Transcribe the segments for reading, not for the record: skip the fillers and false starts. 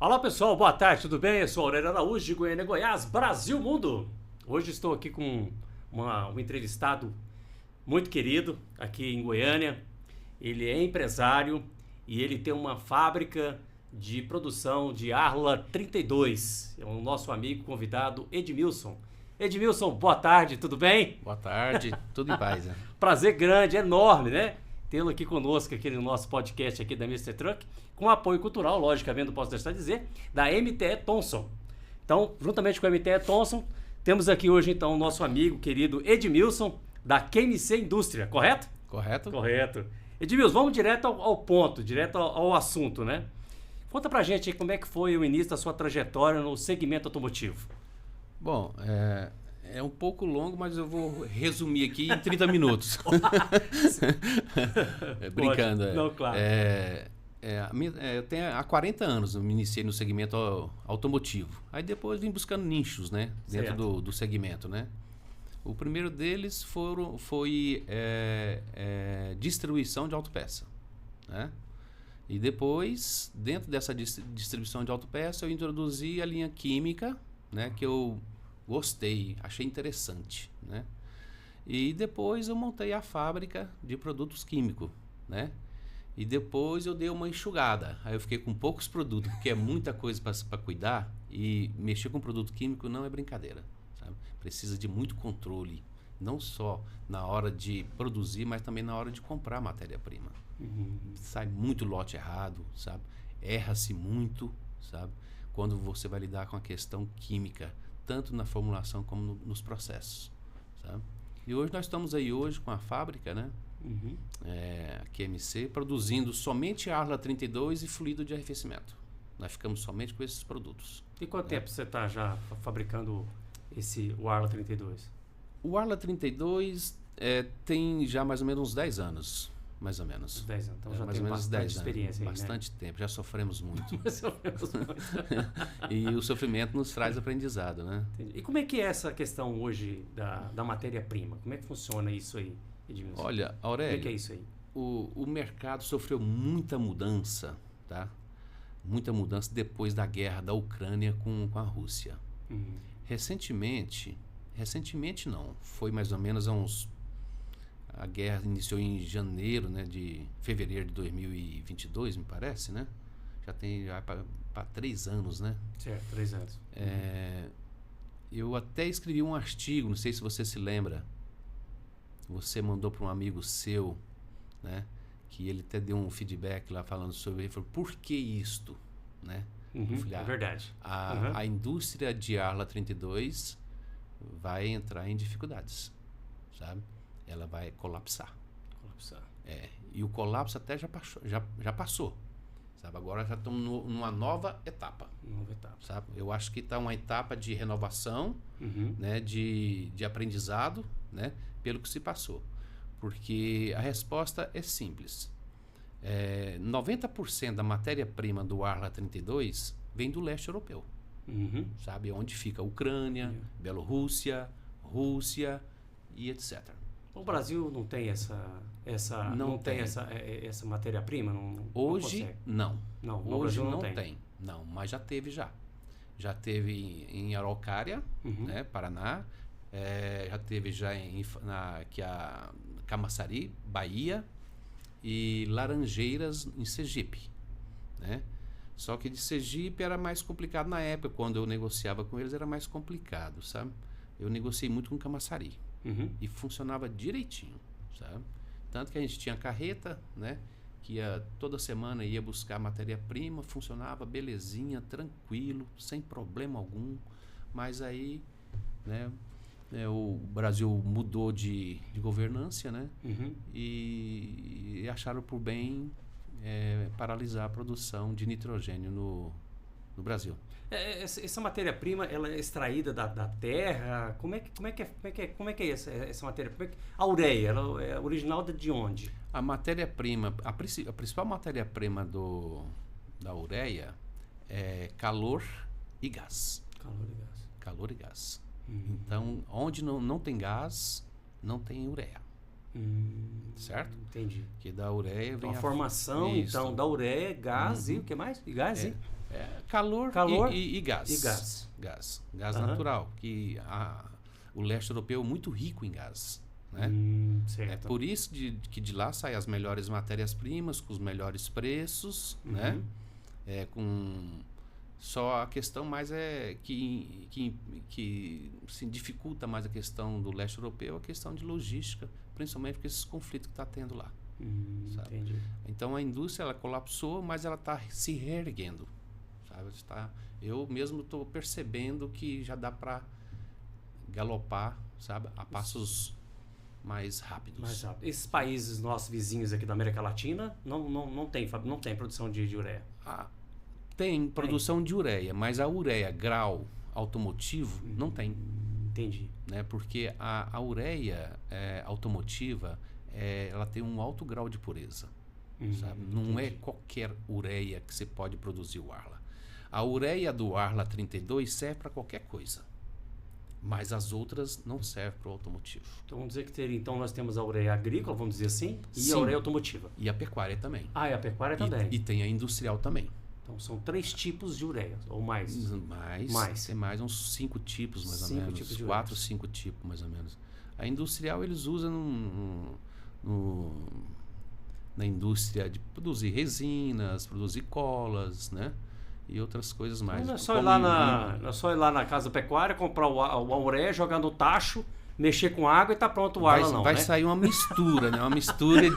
Olá pessoal, boa tarde, tudo bem? Eu sou Aurélio Araújo de Goiânia, Goiás, Brasil, mundo! Hoje estou aqui com um entrevistado muito querido aqui em Goiânia. Ele é empresário e ele tem uma fábrica de produção de Arla 32. É o nosso amigo convidado Edmilson. Edmilson, boa tarde, tudo bem? Boa tarde, tudo em paz, né? Prazer grande, enorme, né? Tê-lo aqui conosco, aqui no nosso podcast aqui da Mr. Truck, com apoio cultural, logicamente, não posso deixar de dizer, da MTE Thomson. Então, juntamente com a MTE Thomson, temos aqui hoje, então, o nosso amigo querido Edmilson, da QMC Indústria, correto? Correto? Correto. Edmilson, vamos direto ao ponto, direto ao assunto, né? Conta pra gente aí como é que foi o início da sua trajetória no segmento automotivo. Bom, é um pouco longo, mas eu vou resumir aqui em 30 minutos. Brincando. Não, claro. Eu tenho há 40 anos, eu me iniciei no segmento automotivo. Aí depois vim buscando nichos, né? Dentro do segmento, né? O primeiro deles foi distribuição de autopeça, né? E depois, dentro dessa distribuição de autopeça, eu introduzi a linha química, né? Que eu gostei, achei interessante, né? E depois eu montei a fábrica de produtos químicos, né? E depois eu dei uma enxugada. Aí eu fiquei com poucos produtos, porque é muita coisa para cuidar, e mexer com produto químico não é brincadeira, sabe? Precisa de muito controle, não só na hora de produzir, mas também na hora de comprar matéria-prima. Sai muito lote errado, sabe? Erra-se muito, sabe? Quando você vai lidar com a questão química, tanto na formulação como nos processos, sabe? E hoje nós estamos aí com a fábrica, né? A QMC, produzindo somente Arla 32 e fluido de arrefecimento. Nós ficamos somente com esses produtos. E quanto tempo você está já fabricando o Arla 32? O Arla 32 tem já mais ou menos uns 10 anos. Mais ou menos. 10 anos. Então já mais tem ou menos bastante 10 experiência anos. aí, Bastante tempo. Já sofremos muito. Sofremos muito. E o sofrimento nos traz aprendizado, né? Entendi. E como é que é essa questão hoje da matéria-prima? Como é que funciona isso aí, Edmilson? Olha, Aurélio, como é que é isso aí? O mercado sofreu muita mudança, tá? Muita mudança depois da guerra da Ucrânia com a Rússia. Recentemente não, foi mais ou menos a guerra iniciou em janeiro, né, de fevereiro de 2022, me parece, né? Já tem para 3 anos, né? Certo, 3 anos. Eu até escrevi um artigo, não sei se você se lembra. Você mandou para um amigo seu, né? Que ele até deu um feedback lá falando sobre, ele falou, por que isto, né? Falei, é verdade. A indústria de Arla 32 vai entrar em dificuldades, sabe? Ela vai colapsar. E o colapso até já passou, sabe? Agora já estamos numa nova etapa. Sabe? Eu acho que está uma etapa de renovação, né? De aprendizado, né? Pelo que se passou. Porque a resposta é simples. 90% da matéria-prima do Arla 32 vem do leste europeu. Sabe? Onde fica a Ucrânia, Bielorrússia, Rússia e etc. O Brasil não tem não tem essa matéria-prima? Hoje não. Hoje não tem. Não, mas já teve já. Já teve em Araucária, né, Paraná. Já teve já aqui a Camaçari, Bahia, e Laranjeiras em Sergipe, né? Só que de Sergipe era mais complicado na época, quando eu negociava com eles era mais complicado, sabe? Eu negociei muito com Camaçari e funcionava direitinho, sabe? Tanto que a gente tinha carreta, né? Que toda semana ia buscar matéria-prima, funcionava belezinha, tranquilo, sem problema algum, mas aí, né? O Brasil mudou de governância, né? E acharam por bem paralisar a produção de nitrogênio no Brasil. Essa matéria-prima, ela é extraída da terra? Como é que é essa matéria-prima? A ureia, ela é original de onde? A matéria-prima, a principal matéria-prima da ureia é calor e gás. Calor e gás. Então, onde não tem gás, não tem ureia. Certo? Entendi. Que da ureia vem a formação, então, da ureia, gás e o que mais? E gás, Calor, Calor e gás. e gás. Gás natural. Que o leste europeu é muito rico em gás. Né? Certo. É por isso que de lá saem as melhores matérias-primas, com os melhores preços, né? Só a questão mais é que se dificulta mais a questão do leste europeu, a questão de logística, principalmente com esses conflitos que está tendo lá. Entendi. Então a indústria ela colapsou, mas ela está se reerguendo. Sabe? Eu mesmo estou percebendo que já dá para galopar, sabe, a passos mais rápidos. Esses países nossos vizinhos aqui da América Latina não tem produção de ureia. Tem produção de ureia, mas a ureia grau automotivo não tem. Entendi. Né? Porque a ureia automotiva ela tem um alto grau de pureza. Sabe? Não é qualquer ureia que você pode produzir o Arla. A ureia do Arla 32 serve para qualquer coisa. Mas as outras não servem para o automotivo. Então vamos dizer que nós temos a ureia agrícola, vamos dizer assim, e Sim. a ureia automotiva. E a pecuária também. E a pecuária também. E tem a industrial também. Então são 3 tipos de ureia, ou mais? Tem mais uns 5 tipos, mais ou menos. 4, 5 tipos, mais ou menos. A industrial eles usam na indústria de produzir resinas, produzir colas, né? E outras coisas mais. Não é só ir lá na casa pecuária, comprar a ureia, jogar no tacho, mexer com água e tá pronto o Arla, não, vai né? sair uma mistura, né? Uma mistura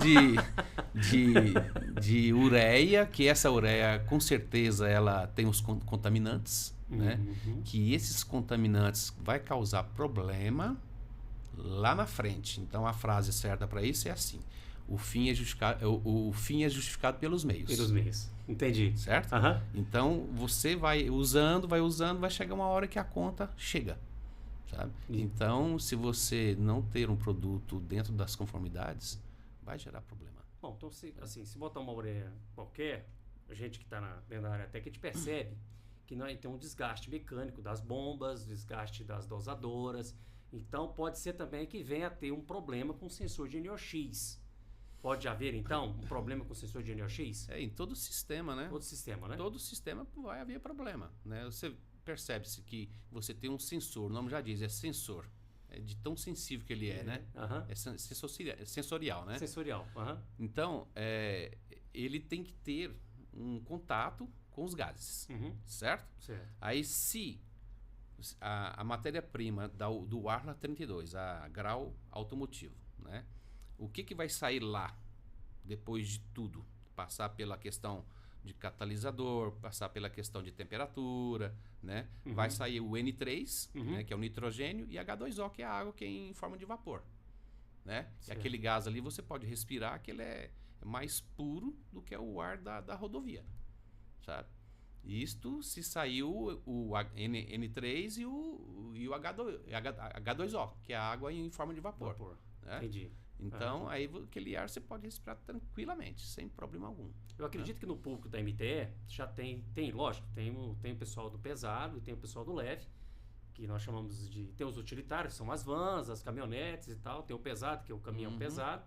de ureia, que essa ureia, com certeza, ela tem os contaminantes, né? Que esses contaminantes vai causar problema lá na frente. Então, a frase certa para isso é assim: o fim é justificado pelos meios. Pelos meios. Entendi. Certo? Então, você vai usando, vai chegar uma hora que a conta chega. Sabe? Então, se você não ter um produto dentro das conformidades, vai gerar problema. Bom, então se botar uma ureia qualquer, a gente que está dentro da área técnica, a gente percebe que tem um desgaste mecânico das bombas, desgaste das dosadoras. Então, pode ser também que venha a ter um problema com o sensor de NOx. Pode haver, então, um problema com o sensor de NOx? Em todo sistema, né? Todo sistema, né? Todo sistema vai haver problema, né? Você percebe-se que você tem um sensor, o nome já diz, é sensor. É de tão sensível que ele é, né? É sensorial, né? Sensorial, Então, ele tem que ter um contato com os gases, certo? Aí, se a matéria-prima do Arla 32, a grau automotivo, né? O que vai sair lá, depois de tudo? Passar pela questão de catalisador, passar pela questão de temperatura, né? Vai sair o N3, né, que é o nitrogênio, e H2O, que é a água que é em forma de vapor. Né? E aquele gás ali você pode respirar, que ele é mais puro do que o ar da rodovia. Sabe? Isto se saiu o N3 e o H2O, que é a água em forma de vapor. Né? Entendi. Então, aí aquele ar você pode respirar tranquilamente, sem problema algum. Eu acredito que no público da MTE já tem lógico, tem o pessoal do pesado e tem o pessoal do leve, que nós chamamos de... Tem os utilitários, que são as vans, as caminhonetes e tal, tem o pesado, que é o caminhão pesado,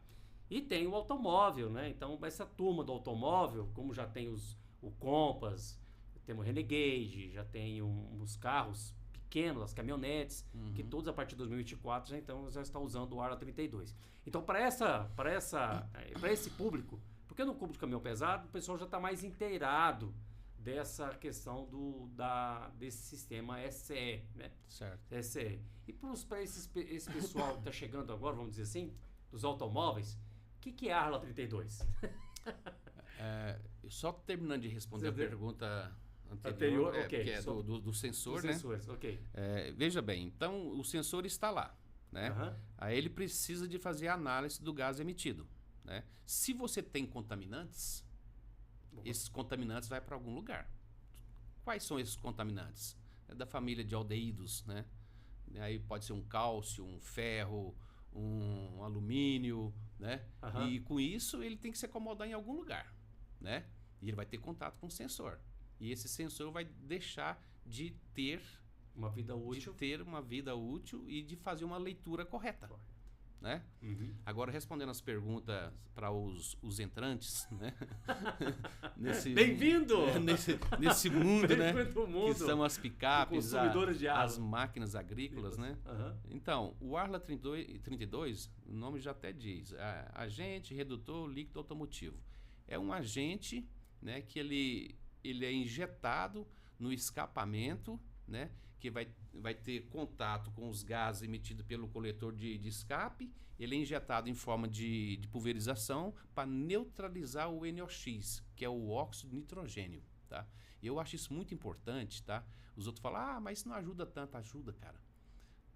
e tem o automóvel, né? Então, essa turma do automóvel, como já tem o Compass, tem o Renegade, já tem os carros pequenos, as caminhonetes, que todos a partir de 2024 já estão usando o Arla 32. Então, para esse público, porque no clube de caminhão pesado, o pessoal já está mais inteirado dessa questão desse sistema SE, né? Certo. SE. E para esse pessoal que está chegando agora, vamos dizer assim, dos automóveis, o que é a Arla 32? Só terminando de responder a pergunta anterior, okay. Que é do sensor, né? Sensores, ok. Veja bem, então o sensor está lá, né? Aí ele precisa de fazer a análise do gás emitido, né? Se você tem contaminantes, esses contaminantes vão para algum lugar. Quais são esses contaminantes? É da família de aldeídos, né? Aí pode ser um cálcio, um ferro, um alumínio, né? E com isso ele tem que se acomodar em algum lugar, né? E ele vai ter contato com o sensor. E esse sensor vai deixar de ter uma vida útil, e de fazer uma leitura correta. né? Agora, respondendo as perguntas para os entrantes, né? Bem-vindo! Nesse mundo, né? Mundo. Que são as picapes, de as máquinas agrícolas, né? Uhum. Então, o Arla 32, o nome já até diz, agente redutor líquido automotivo. É um agente, né, que ele é injetado no escapamento, né, que vai ter contato com os gases emitidos pelo coletor de escape. Ele é injetado em forma de pulverização para neutralizar o NOx, que é o óxido de nitrogênio. Tá? Eu acho isso muito importante. Tá? Os outros falam, mas isso não ajuda tanto. Ajuda, cara.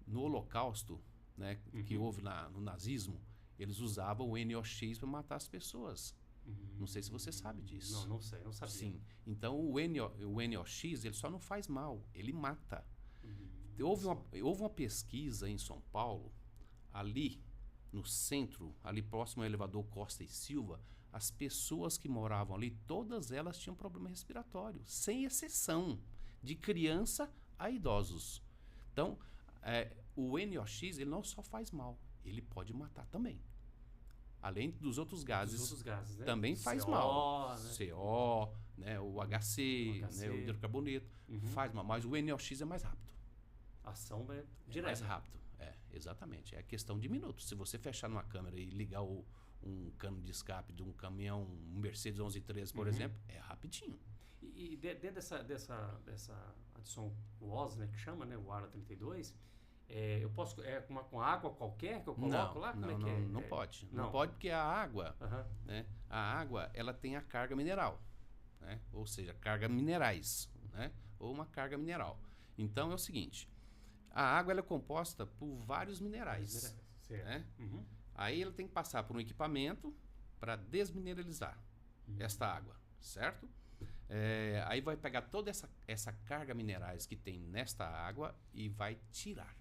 No Holocausto, né, que houve no nazismo, eles usavam o NOx para matar as pessoas. Não sei se você sabe disso. Não sei, não sabia. Sim. Então o NOx ele só não faz mal, ele mata. Houve uma pesquisa em São Paulo, ali no centro, ali próximo ao elevador Costa e Silva, as pessoas que moravam ali, todas elas tinham problema respiratório, sem exceção, de criança a idosos. Então, o NOx ele não só faz mal, ele pode matar também. Além dos outros gases, né? também faz CO, mal. Né? CO, né? O HC, né? O hidrocarboneto, faz mal. Mas o NOx é mais rápido. A ação é direta. É mais rápido, exatamente. É questão de minutos. Se você fechar numa câmera e ligar um cano de escape de um caminhão, um Mercedes 1113, por exemplo, é rapidinho. E dentro dessa adição WOS, né, que chama, né, o Arla 32... eu posso com água qualquer que eu coloco lá? Como não, é que não pode. Não pode porque a água, né, a água ela tem a carga mineral, né? Ou seja, carga minerais, né? Ou uma carga mineral. Então é o seguinte, a água ela é composta por vários minerais, né? Aí ela tem que passar por um equipamento para desmineralizar esta água, certo? Aí vai pegar toda essa carga minerais que tem nesta água e vai tirar.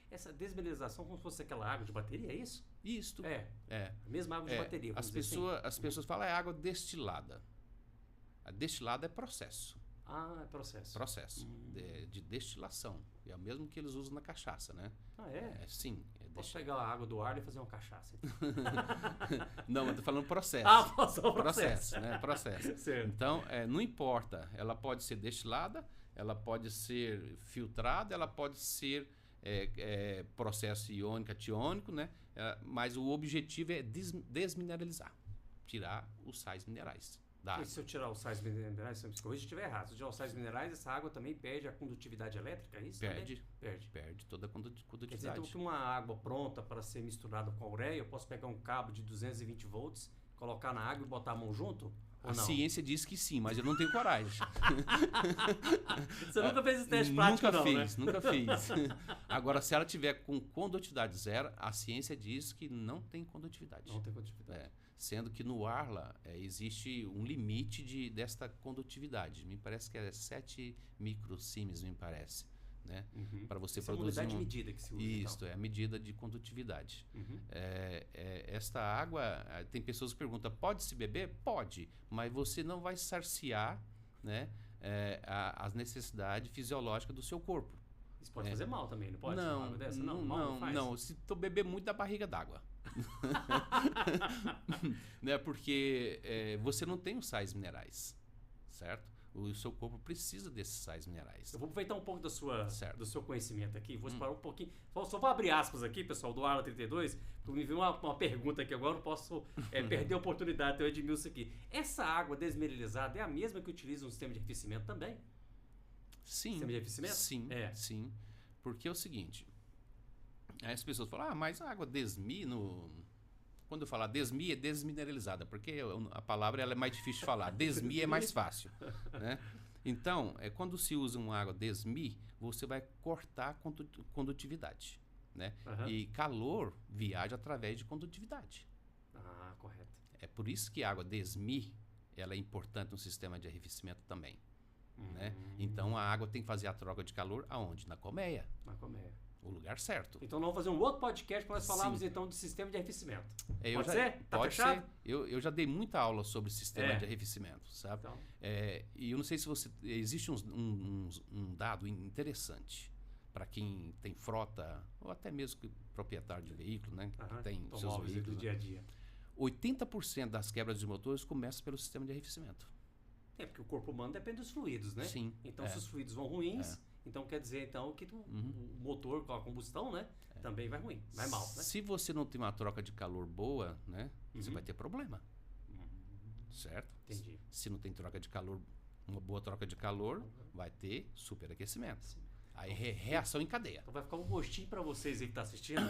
Essa desmineralização como se fosse aquela água de bateria, é isso? Isto. A mesma água de bateria. As pessoas falam água destilada. A destilada é processo. É processo. Processo de destilação. É o mesmo que eles usam na cachaça, né? Sim. Posso pegar a água do ar e fazer uma cachaça? Não, mas tô falando processo. Só processo. Né? Processo. Certo. Então, não importa. Ela pode ser destilada, ela pode ser filtrada, ela pode ser processo iônico, né? Mas o objetivo é desmineralizar, tirar os sais minerais da água. E se eu tirar os sais minerais, se eu estiver errado, se eu tirar os sais minerais, essa água também perde a condutividade elétrica, é isso? Perde toda a condutividade. Quer dizer, então, que uma água pronta para ser misturada com a ureia, eu posso pegar um cabo de 220 volts, colocar na água e botar a mão junto? A ciência diz que sim, mas eu não tenho coragem. Você nunca fez esse teste prático, Nunca fiz. Agora, se ela tiver com condutividade zero, a ciência diz que não tem condutividade. Não tem condutividade. Sendo que no Arla existe um limite desta condutividade. Me parece que é 7 microsiemens, me parece. Né? Para você produzir é a unidade de medida que se usa. Isso, então. é a medida de condutividade. Esta água, tem pessoas que perguntam, pode se beber? Pode, mas você não vai saciar, né, as necessidades fisiológicas do seu corpo. Isso pode fazer mal também, não pode? Não, água dessa? não. Se tu beber muito, dá barriga d'água. Né? Porque você não tem os sais minerais, certo? O seu corpo precisa desses sais minerais. Eu vou aproveitar um pouco do seu conhecimento aqui. Vou separar um pouquinho. Só vou abrir aspas aqui, pessoal, do Arla 32. Porque me veio uma pergunta aqui agora. Não posso perder a oportunidade de ter o Edmilson aqui. Essa água desmineralizada é a mesma que utiliza no sistema de arrefecimento também? Sim. Sistema de arrefecimento? Sim. Porque é o seguinte. Aí as pessoas falam, mas a água desmi Quando eu falar desmi, é desmineralizada, porque a palavra ela é mais difícil de falar. Desmi é mais fácil. Né? Então, quando se usa uma água desmi, você vai cortar a condutividade. Né? E calor viaja através de condutividade. Correto. É por isso que a água desmi ela é importante no sistema de arrefecimento também. Né? Então, a água tem que fazer a troca de calor aonde? Na colmeia. Na colmeia. O lugar certo. Então nós vamos fazer um outro podcast para nós falarmos então de sistema de arrefecimento. Pode ser? Tá fechado? Eu já dei muita aula sobre sistema de arrefecimento, sabe? Então. E eu não sei se você... Existe um dado interessante. para quem tem frota, ou até mesmo proprietário de veículo, né? Que tem seus Automóveis veículos, do dia a dia. 80% das quebras de motores começam pelo sistema de arrefecimento. É, porque o corpo humano depende dos fluidos, né? Sim. Então, se os fluidos vão ruins, então quer dizer então que o motor com a combustão, né? Também vai ruim, vai mal, né? Se você não tem uma troca de calor boa, né? Você vai ter problema. Certo? Entendi. Se não tem troca de calor, uma boa troca de calor, vai ter superaquecimento. Aí reação em cadeia. Então vai ficar um gostinho para vocês aí que estão assistindo.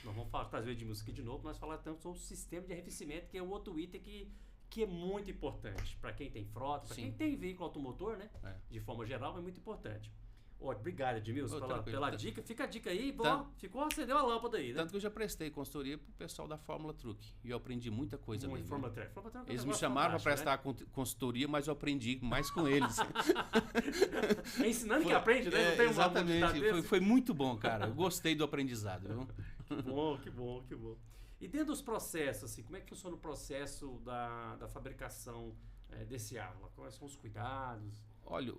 Nós vamos trazer de música aqui de novo, mas falar tanto sobre o sistema de arrefecimento, que é o outro item que é muito importante para quem tem frota, para quem tem veículo automotor, né? De forma geral, é muito importante. Obrigado, Edmilson, pela dica. Fica a dica aí. Acendeu a lâmpada aí, né? Tanto que eu já prestei consultoria pro pessoal da Fórmula Truck. E eu aprendi muita coisa mesmo. Fórmula Truck Eles me chamaram para prestar consultoria, mas eu aprendi mais com eles. É ensinando que aprende, né? Não tem exatamente. Foi muito bom, cara. Eu gostei do aprendizado. Viu? Que bom. E dentro dos processos, assim, como é que funciona o processo da fabricação desse Arla? Quais são os cuidados? Olha,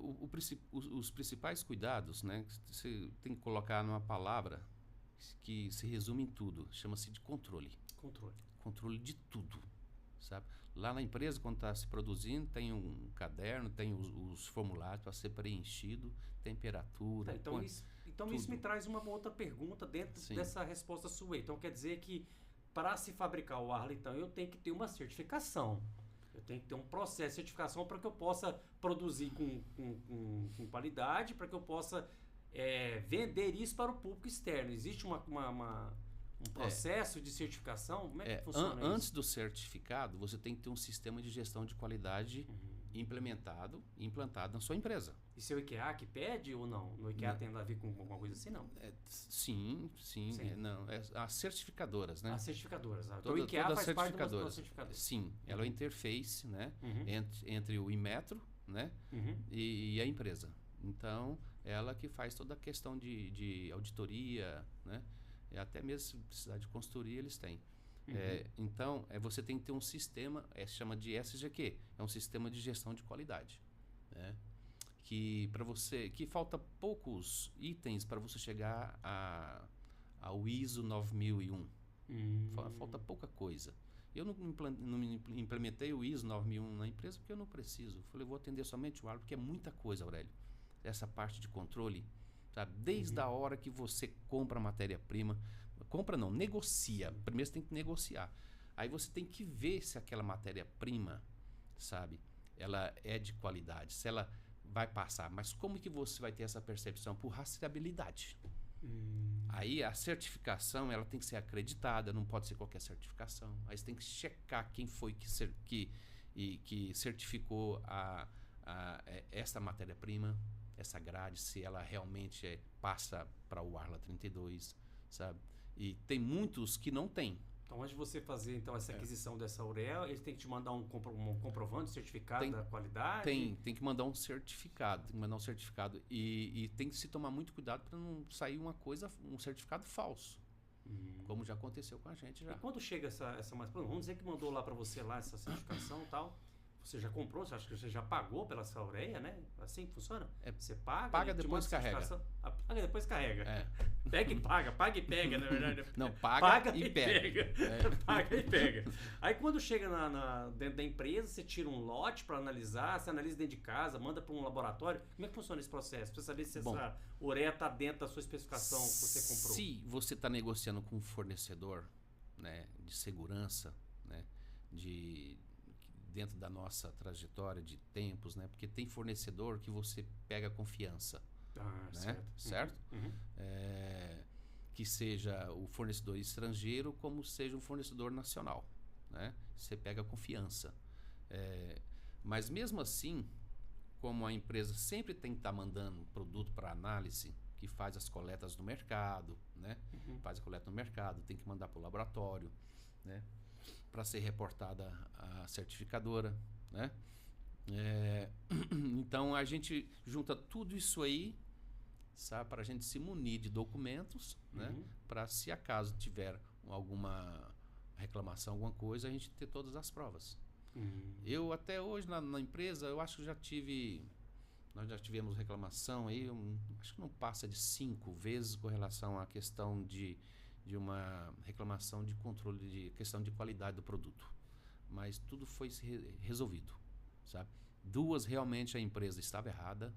os principais cuidados, né? Você tem que colocar numa palavra que se resume em tudo. Chama-se de controle. Controle de tudo, sabe? Lá na empresa, quando está se produzindo, tem um caderno, tem os formulários para ser preenchido, temperatura. Então isso me traz uma outra pergunta dentro dessa resposta sua. Então quer dizer que para se fabricar o Arla, então eu tenho que ter uma certificação. Eu tenho que ter um processo de certificação para que eu possa produzir com qualidade, para que eu possa vender isso para o público externo. Existe um processo de certificação? Como é que funciona isso? Antes do certificado, você tem que ter um sistema de gestão de qualidade implantado na sua empresa. E se é o IKEA que pede ou não? No IKEA tem a ver com alguma coisa assim, não? Sim. Não, as certificadoras, né? As certificadoras. Então o IKEA toda faz certificadora. parte do certificador. Sim, ela é a interface, né? Entre o Inmetro, né? E a empresa. Então, ela que faz toda a questão de auditoria, né? E até mesmo se precisar de consultoria, eles têm. Então, você tem que ter um sistema, se chama de SGQ, é um sistema de gestão de qualidade, né? Que falta poucos itens para você chegar ao ISO 9001. Falta pouca coisa. Eu não implementei o ISO 9001 na empresa porque eu não preciso. Falei, vou atender somente o Arla, porque é muita coisa, Aurélio. Essa parte de controle, sabe? Desde a hora que você compra a matéria-prima, negocia. Primeiro você tem que negociar. Aí você tem que ver se aquela matéria-prima, sabe, ela é de qualidade, se ela vai passar. Mas como que você vai ter essa percepção? Por rastreabilidade. Aí a certificação ela tem que ser acreditada, não pode ser qualquer certificação. Aí você tem que checar quem foi que certificou essa matéria-prima, essa grade, se ela realmente passa para o Arla 32, sabe? E tem muitos que não tem. Então, antes de você fazer então, essa aquisição dessa ureia, eles têm que te mandar um comprovante, certificado da qualidade? Tem que mandar um certificado. E tem que se tomar muito cuidado para não sair um certificado falso. Como já aconteceu com a gente já. E quando chega essa vamos dizer que mandou lá para você lá essa certificação e tal, você já comprou, você acha que você já pagou pela essa ureia, né? Assim que funciona? Você paga depois carrega. Paga depois carrega. Pega e paga e pega, na verdade. Não, paga e pega. Paga e pega. Aí quando chega dentro da empresa, você tira um lote para analisar, você analisa dentro de casa, manda para um laboratório. Como é que funciona esse processo? Para saber se essa ureia está dentro da sua especificação que você comprou. Se você está negociando com um fornecedor, né, de segurança, né, dentro da nossa trajetória de tempos, né? Porque tem fornecedor que você pega confiança, né? Certo? Que seja o fornecedor estrangeiro como seja um fornecedor nacional, né? Você pega confiança. Mas mesmo assim, como a empresa sempre tem que estar mandando produto para análise, que faz as coletas no mercado, né? Faz a coleta no mercado, tem que mandar para o laboratório, né? Para ser reportada a certificadora, né? Então a gente junta tudo isso aí, sabe, para a gente se munir de documentos, né? Para se acaso tiver alguma reclamação, alguma coisa, a gente ter todas as provas. Eu até hoje na empresa, eu acho que já tive Nós já tivemos reclamação aí, acho que não passa de 5 vezes com relação à questão de uma reclamação de controle de questão de qualidade do produto. Mas tudo foi resolvido, sabe? 2 realmente a empresa estava errada,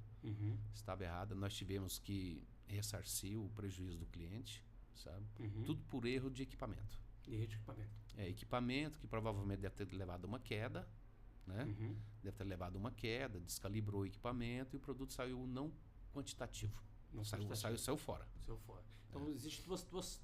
nós tivemos que ressarcir o prejuízo do cliente, sabe? Tudo por erro de equipamento. Erro de equipamento. Equipamento que provavelmente deve ter levado uma queda, né? Deve ter levado uma queda, descalibrou o equipamento e o produto saiu não quantitativo. Saiu fora. Saiu fora. Então, existem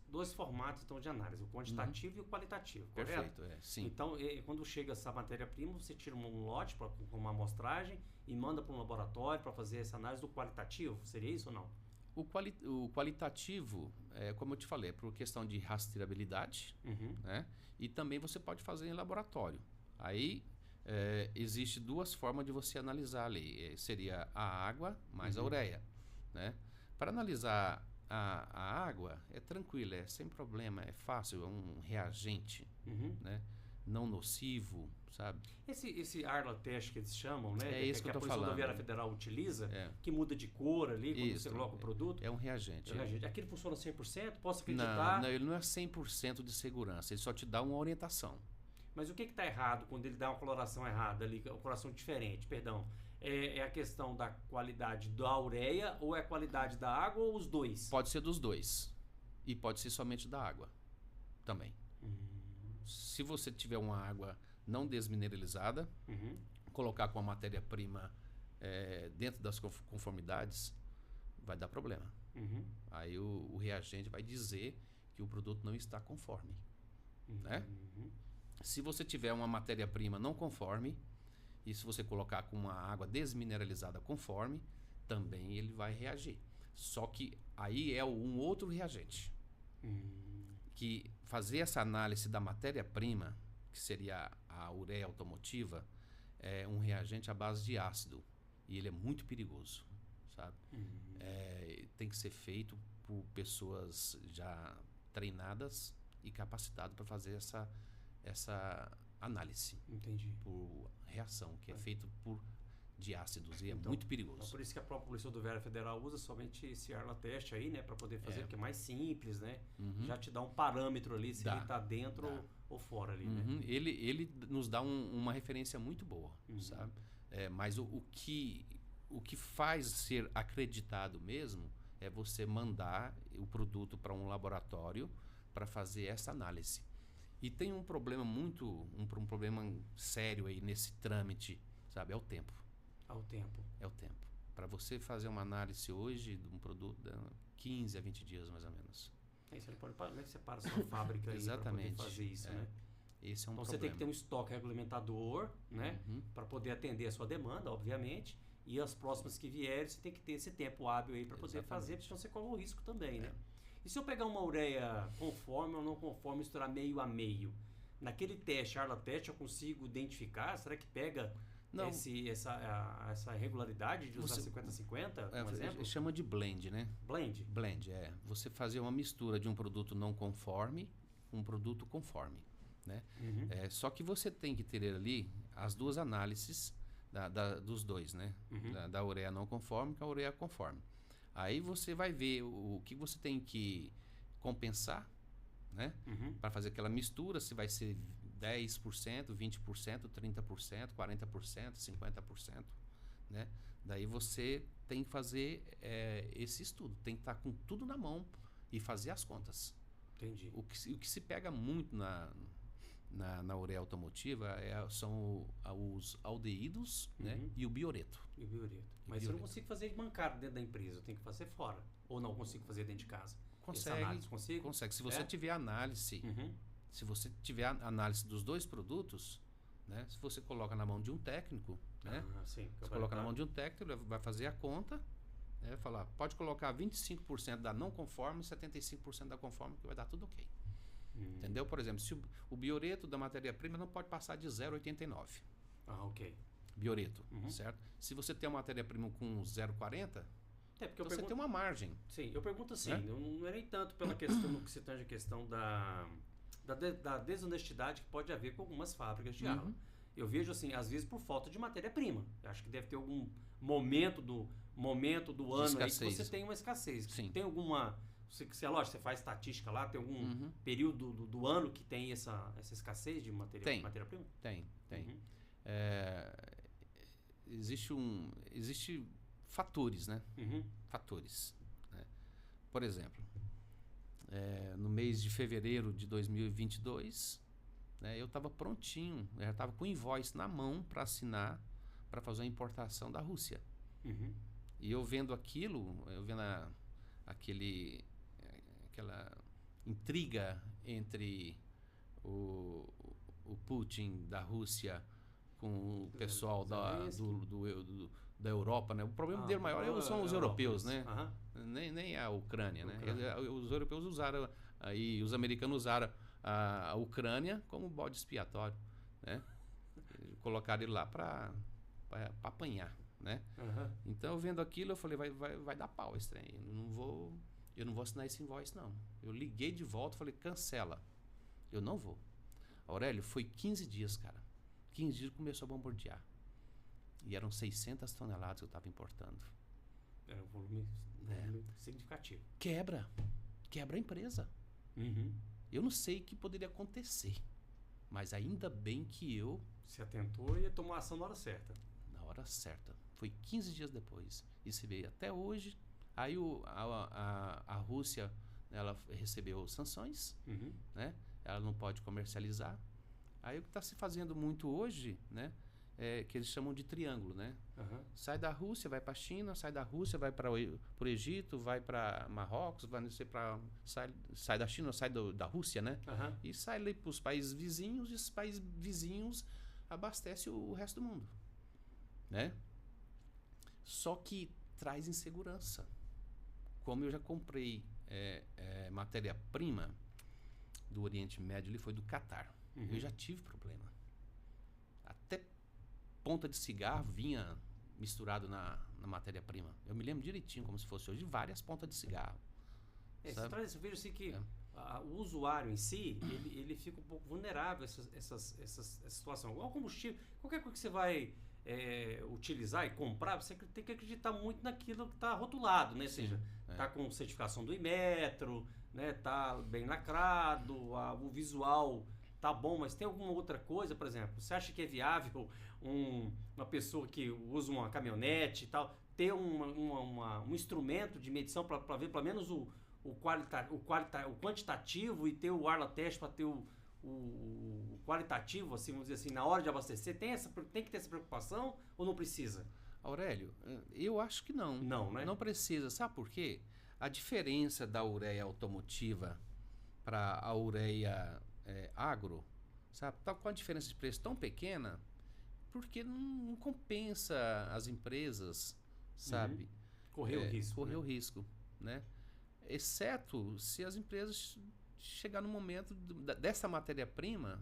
dois formatos então, de análise, o quantitativo e o qualitativo, correto? Perfeito, sim. Então, quando chega essa matéria-prima, você tira um lote com uma amostragem e manda para um laboratório para fazer essa análise do qualitativo, seria isso ou não? O qualitativo, como eu te falei, é por questão de rastreabilidade, né? E também você pode fazer em laboratório. Aí, existe 2 formas de você analisar ali. Seria a água mais a ureia, né? Para analisar a água, é tranquilo, é sem problema, é fácil, é um reagente, né? Não nocivo, sabe? Esse Arla Test que eles chamam, né? É isso que eu tô falando. A Polícia Rodoviária Federal utiliza, que muda de cor ali quando você coloca o produto. É um reagente. Aquele funciona 100%? Posso acreditar? Não, ele não é 100% de segurança, ele só te dá uma orientação. Mas o que está errado quando ele dá uma coloração errada ali, uma coloração diferente, perdão? É a questão da qualidade da ureia ou é a qualidade da água ou os dois? Pode ser dos dois. E pode ser somente da água também. Se você tiver uma água não desmineralizada, colocar com a matéria-prima dentro das conformidades, vai dar problema. Aí o reagente vai dizer que o produto não está conforme. Né? Se você tiver uma matéria-prima não conforme, e se você colocar com uma água desmineralizada conforme, também ele vai reagir. Só que aí é um outro reagente. Que fazer essa análise da matéria-prima, que seria a ureia automotiva, é um reagente à base de ácido. E ele é muito perigoso, sabe? Tem que ser feito por pessoas já treinadas e capacitadas para fazer essa análise. Entendi. Por reação, que é feito de ácidos e é muito perigoso. Então, por isso que a própria Polícia Rodoviária Federal usa somente esse Arla Test aí, né? Para poder fazer, porque é mais simples, né? Já te dá um parâmetro ali, se ele está dentro ou fora ali, né? Ele nos dá uma referência muito boa, sabe? Mas o que faz ser acreditado mesmo é você mandar o produto para um laboratório para fazer essa análise. E tem um problema um problema sério aí nesse trâmite, sabe? É o tempo. É o tempo. Para você fazer uma análise hoje de um produto, dá 15 a 20 dias mais ou menos. Você não pode parar, como é que você para a sua fábrica aí para poder fazer isso, né? Esse é um então problema. Você tem que ter um estoque regulamentador, né? Para poder atender a sua demanda, obviamente. E as próximas que vierem, você tem que ter esse tempo hábil aí para poder fazer, porque senão você corre o risco também, né? E se eu pegar uma ureia conforme ou não conforme, misturar meio a meio, naquele teste, Arla Test, eu consigo identificar? Será que pega essa irregularidade de usar 50-50, por exemplo? Chama de blend, né? Blend? Blend, você fazer uma mistura de um produto não conforme com um produto conforme, né? Só que você tem que ter ali as 2 análises dos dois, né? Da ureia não conforme com a ureia conforme. Aí você vai ver o que você tem que compensar, né? Para fazer aquela mistura, se vai ser 10%, 20%, 30%, 40%, 50%, né? Daí você tem que fazer esse estudo, tem que estar com tudo na mão e fazer as contas. Entendi. O que se pega muito na ureia automotiva são os aldeídos, né? E o bioreto. Mas eu não consigo fazer bancada dentro da empresa, eu tenho que fazer fora. Ou não consigo fazer dentro de casa? Consegue. Se você tiver análise, se você tiver análise dos 2 produtos, né? Se você coloca na mão de um técnico, né? Você coloca na mão de um técnico, ele vai fazer a conta, né? Falar, pode colocar 25% da não conforme e 75% da conforme, que vai dar tudo ok. Entendeu? Por exemplo, se o bioreto da matéria-prima não pode passar de 0,89. Ok. Bioreto, certo? Se você tem uma matéria-prima com 0,40, então você tem uma margem. Sim, eu pergunto assim, não é nem tanto pela questão no que se tange a questão da desonestidade que pode haver com algumas fábricas de água. eu vejo assim, às vezes por falta de matéria-prima. Eu acho que deve ter algum momento do ano aí que você tem uma escassez. Sim. Tem alguma... lógico, você faz estatística lá, tem algum período do ano que tem essa escassez de matéria-prima? Tem. Existe fatores, né? Fatores. Né? Por exemplo, no mês de fevereiro de 2022, né, eu estava prontinho, eu já estava com o invoice na mão para assinar, para fazer a importação da Rússia. E eu vendo aquilo, aquela intriga entre o Putin da Rússia com o pessoal da Europa, né? O problema dele maior são os europeus, né? Nem a Ucrânia, né? Os europeus usaram, aí os americanos usaram a Ucrânia como bode expiatório, né? Colocaram ele lá para apanhar, né? Então, vendo aquilo, eu falei, vai dar pau esse trem. Eu não vou assinar esse invoice, não. Eu liguei de volta, falei, cancela. Eu não vou. Aurélio, foi 15 dias, cara. 15 dias começou a bombardear. E eram 600 toneladas que eu estava importando. Era um volume significativo. Quebra a empresa. Eu não sei o que poderia acontecer. Mas ainda bem que eu... se atentou e tomou ação na hora certa. Na hora certa. Foi 15 dias depois. E se veio até hoje. Aí a Rússia, ela recebeu sanções, né? Ela não pode comercializar. Aí o que está se fazendo muito hoje, né? É que eles chamam de triângulo, né? Sai da Rússia, vai para a China, sai da Rússia, vai para o Egito, vai para Marrocos, sai da China, sai da Rússia, né? E sai ali para os países vizinhos, e esses países vizinhos abastecem o resto do mundo, né? Só que traz insegurança. Como eu já comprei matéria-prima do Oriente Médio, ele foi do Catar. Eu já tive problema. Até ponta de cigarro vinha misturado na matéria-prima. Eu me lembro direitinho, como se fosse hoje, várias pontas de cigarro. Eu vejo assim que o usuário em si, ele fica um pouco vulnerável a essa situação. Igual combustível, qualquer coisa que você vai utilizar e comprar, você tem que acreditar muito naquilo que está rotulado, né? Ou seja, está com certificação do Inmetro, né? Está bem lacrado, o visual tá bom, mas tem alguma outra coisa, por exemplo, você acha que é viável uma pessoa que usa uma caminhonete e tal, ter um instrumento de medição para ver pelo menos o quantitativo e ter o Arla Teste para ter o qualitativo, assim, vamos dizer assim, na hora de abastecer? Tem que ter essa preocupação ou não precisa? Aurélio, eu acho que não. Não, né? Não precisa. Sabe por quê? A diferença da ureia automotiva para a ureia agro, sabe? Tá com a diferença de preço tão pequena, porque não compensa as empresas, sabe? Correr o risco. Correr o risco, né? Exceto se as empresas chegar no momento dessa matéria-prima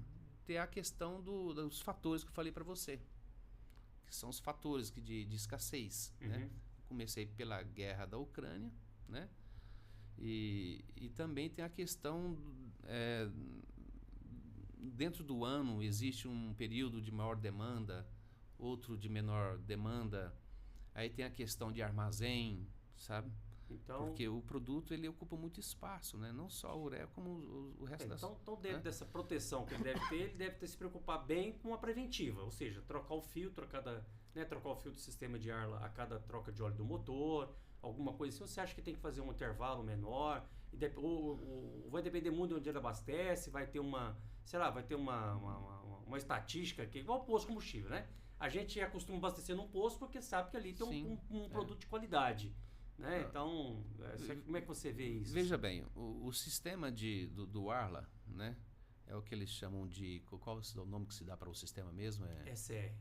ter a questão dos fatores que eu falei para você, que são os fatores de escassez, né? Comecei pela guerra da Ucrânia, né? E também tem a questão dentro do ano existe um período de maior demanda, outro de menor demanda. Aí tem a questão de armazém, sabe? Então, porque o produto ele ocupa muito espaço, né? Não só a ureia, como o resto das... Então, dentro dessa proteção que ele deve ter se preocupar bem com a preventiva, ou seja, trocar o filtro trocar o filtro do sistema de ar a cada troca de óleo do motor, alguma coisa assim. Você acha que tem que fazer um intervalo menor? Ou vai depender muito de onde ele abastece? Vai ter uma estatística que igual o posto de combustível, né? A gente acostuma abastecer num posto porque sabe que ali tem um produto de qualidade. Né? Então, como é que você vê isso? Veja bem, o sistema do Arla, né? É o que eles chamam de... Qual é o nome que se dá para o sistema mesmo? SR.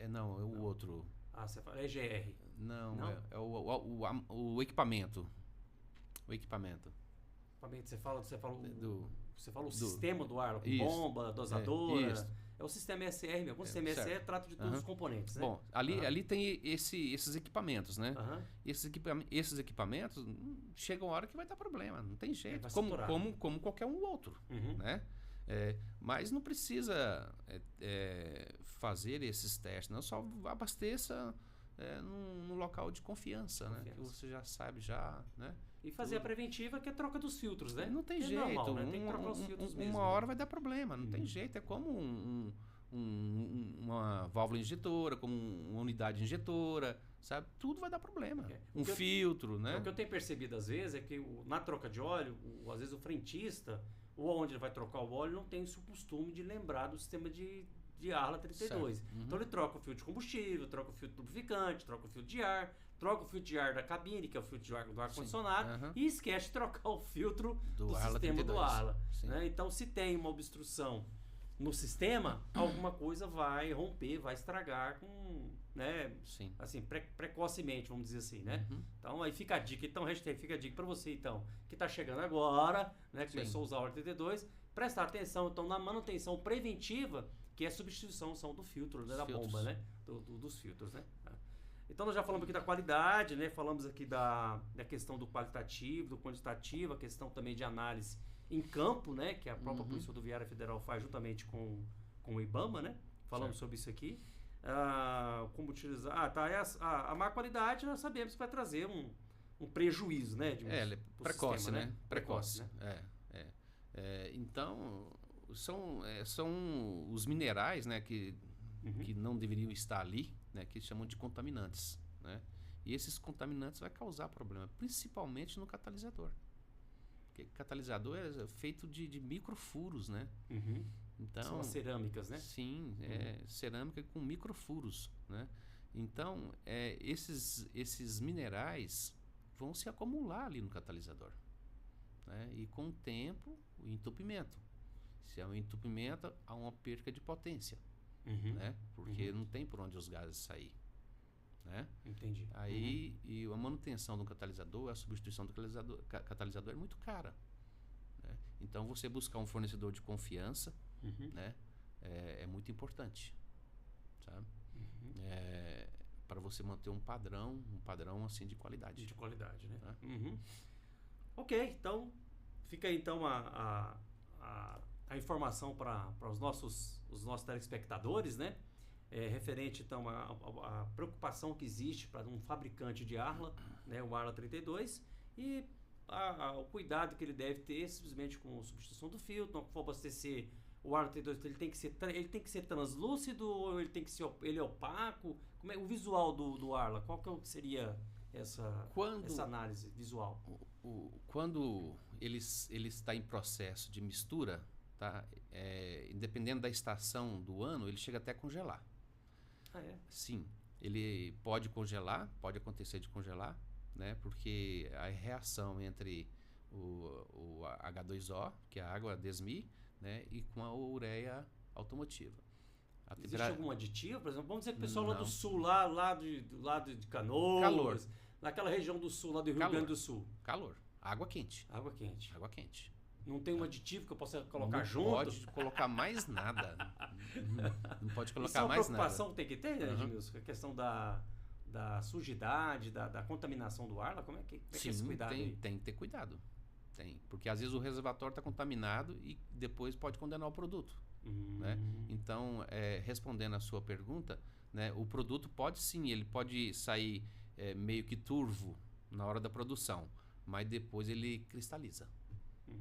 Não, é o outro. Você fala EGR. Não? É o equipamento. O equipamento. Você fala o sistema do Arla, com isso, bomba, dosadora. Isso. É o sistema SR mesmo. O sistema SR trata de todos os componentes, né? Bom, ali tem esses equipamentos, né? Esses equipamentos chegam a hora que vai dar problema, não tem jeito. Como qualquer um outro, né? Mas não precisa fazer esses testes, não. Só abasteça num local de confiança, né? Que você já sabe já, né? E fazer a preventiva, que é a troca dos filtros, né? Não tem que jeito. É normal, né? Tem que trocar os filtros mesmo. Uma hora vai dar problema, não tem jeito. É como uma válvula injetora, como uma unidade injetora, sabe? Tudo vai dar problema. Filtro, né? O que eu tenho percebido às vezes é que na troca de óleo, às vezes o frentista, ou onde ele vai trocar o óleo, não tem esse costume de lembrar do sistema de Arla 32. Então ele troca o filtro de combustível, troca o filtro lubrificante, troca o filtro de ar, troca o filtro de ar da cabine, que é o filtro de ar do ar-condicionado, e esquece de trocar o filtro do sistema 32. Do Arla. Né? Então, se tem uma obstrução no sistema, alguma coisa vai romper, vai estragar com, né, assim, precocemente, vamos dizer assim, né? Então aí fica a dica, então hashtag fica a dica para você então, que está chegando agora, né, começou a usar o Arla 32, prestar atenção então na manutenção preventiva, que é a substituição do filtro, né, da bomba, né, dos filtros, né? Então nós já falamos aqui da qualidade, né? Falamos aqui da questão do qualitativo, do quantitativo, a questão também de análise em campo, né? Que a própria Polícia Rodoviária Federal faz juntamente com o IBAMA, né? Falamos sobre isso aqui. Como utilizar... A má qualidade nós sabemos que vai trazer um prejuízo, né? Precoce, sistema, né? Precoce, né? Então, são os minerais, né? Que não deveriam estar ali, né, que chamam de contaminantes, né? E esses contaminantes vai causar problema, principalmente no catalisador. Porque catalisador é feito de microfuros, né? Então, são as cerâmicas, né? Sim, cerâmica com microfuros, né? Então, esses minerais vão se acumular ali no catalisador, né? E com o tempo, o entupimento. Se é um entupimento, há uma perca de potência. Né? Porque não tem por onde os gases sair, né? Entendi. Aí e a manutenção do catalisador, a substituição do catalisador é muito cara, né? Então você buscar um fornecedor de confiança, né? É muito importante, sabe? Para você manter um padrão assim de qualidade. De qualidade, né? Ok, então fica aí então a informação para os nossos telespectadores, né? Referente então à preocupação que existe para um fabricante de Arla, né? O Arla 32, e o cuidado que ele deve ter simplesmente com a substituição do filtro. Não for abastecer o Arla 32, ele tem que ser translúcido, ou ele é opaco? Como é o visual do Arla? Qual que seria essa análise visual? Quando ele está em processo de mistura, tá? Dependendo da estação do ano, ele chega até a congelar. Sim, ele pode congelar, pode acontecer de congelar, né? Porque a reação entre o H2O, que é a água DESMI, né? E com a ureia automotiva. Existe algum aditivo? Por exemplo, vamos dizer que o pessoal lá do sul, lá de Canoas, calor, naquela região do sul, lá do Rio Grande do Sul. Calor, água quente. Água quente. Água quente. Não tem um aditivo que eu possa colocar junto? Não pode colocar mais nada. Não pode colocar mais nada. Isso é uma preocupação que tem que ter, né, Edmilson? A questão da sujidade, da contaminação do ar, como é que é esse cuidado aí? Tem que ter cuidado. Tem, porque às vezes o reservatório está contaminado e depois pode condenar o produto. Né? Então, respondendo a sua pergunta, né, o produto ele pode sair meio que turvo na hora da produção, mas depois ele cristaliza.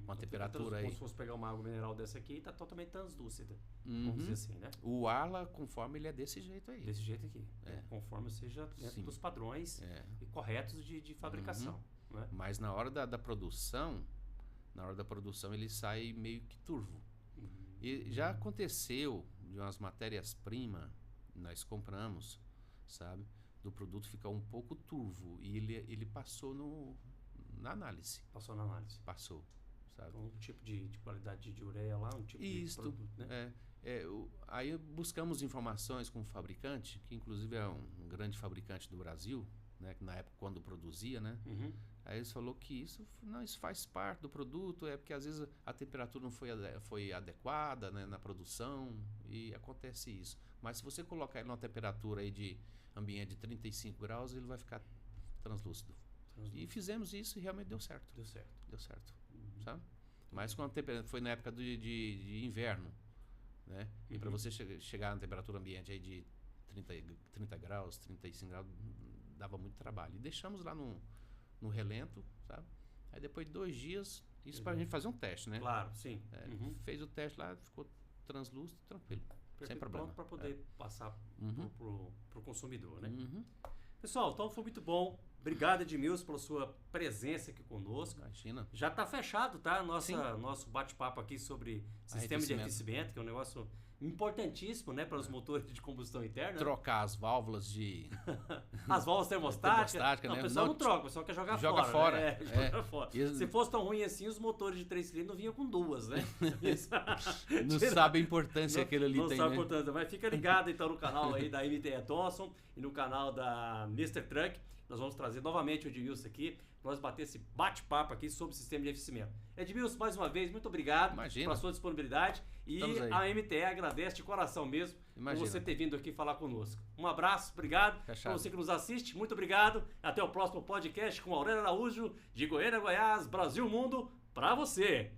Uma temperatura aí. Se fosse pegar uma água mineral dessa aqui, está totalmente translúcida. Vamos dizer assim, né? O Arla, conforme ele é desse jeito aí. Desse jeito aqui. Conforme seja dentro dos padrões corretos de fabricação. Né? Mas na hora da produção, ele sai meio que turvo. E já aconteceu de umas matérias-primas, nós compramos, sabe? Do produto ficar um pouco turvo. E ele passou na análise. Passou na análise. Passou. Sabe? Então, um tipo de qualidade de ureia lá, um tipo de produto, né? Aí buscamos informações com o fabricante, que inclusive é um grande fabricante do Brasil, né? Que na época quando produzia, né? Aí eles falou que isso faz parte do produto, porque às vezes a temperatura não foi adequada, né, na produção, e acontece isso. Mas se você colocar ele numa temperatura aí de ambiente de 35 graus, ele vai ficar translúcido. E fizemos isso e realmente deu certo. Deu certo. Sabe? Mas quando foi na época de inverno, né? E para você chegar na temperatura ambiente aí de 30 graus, 35 graus, dava muito trabalho. E deixamos lá no relento, sabe? Aí depois de 2 dias, isso para a gente fazer um teste, né? Claro, sim. Fez o teste lá, ficou translúcido, tranquilo. Perfeito, sem problema. Para poder passar pro consumidor, né? Uhum. Pessoal, então foi muito bom. Obrigado, Edmilson, pela sua presença aqui conosco. Imagina. Já está fechado, tá? Nosso bate-papo aqui sobre sistema de arrefecimento, que é um negócio importantíssimo, né, para os motores de combustão interna. Trocar as válvulas de... As válvulas termostáticas. Termostática, Não, né? o pessoal não troca, o pessoal quer jogar Joga fora. fora. Né? Joga fora. Se fosse tão ruim assim, os motores de 3 cilindros não vinham com 2, né? Não sabe a importância que aquele ali não tem, sabe né? a importância, mas fica ligado então no canal aí da MTE Thomson e no canal da Mr. Truck. Nós vamos trazer novamente o Edmilson aqui, para nós bater esse bate-papo aqui sobre o sistema de arrefecimento. Edmilson, mais uma vez, muito obrigado pela sua disponibilidade. E a MTE agradece de coração mesmo por você ter vindo aqui falar conosco. Um abraço, obrigado. Para você que nos assiste, muito obrigado. Até o próximo podcast com Aurélio Araújo, de Goiânia, Goiás, Brasil, Mundo, para você.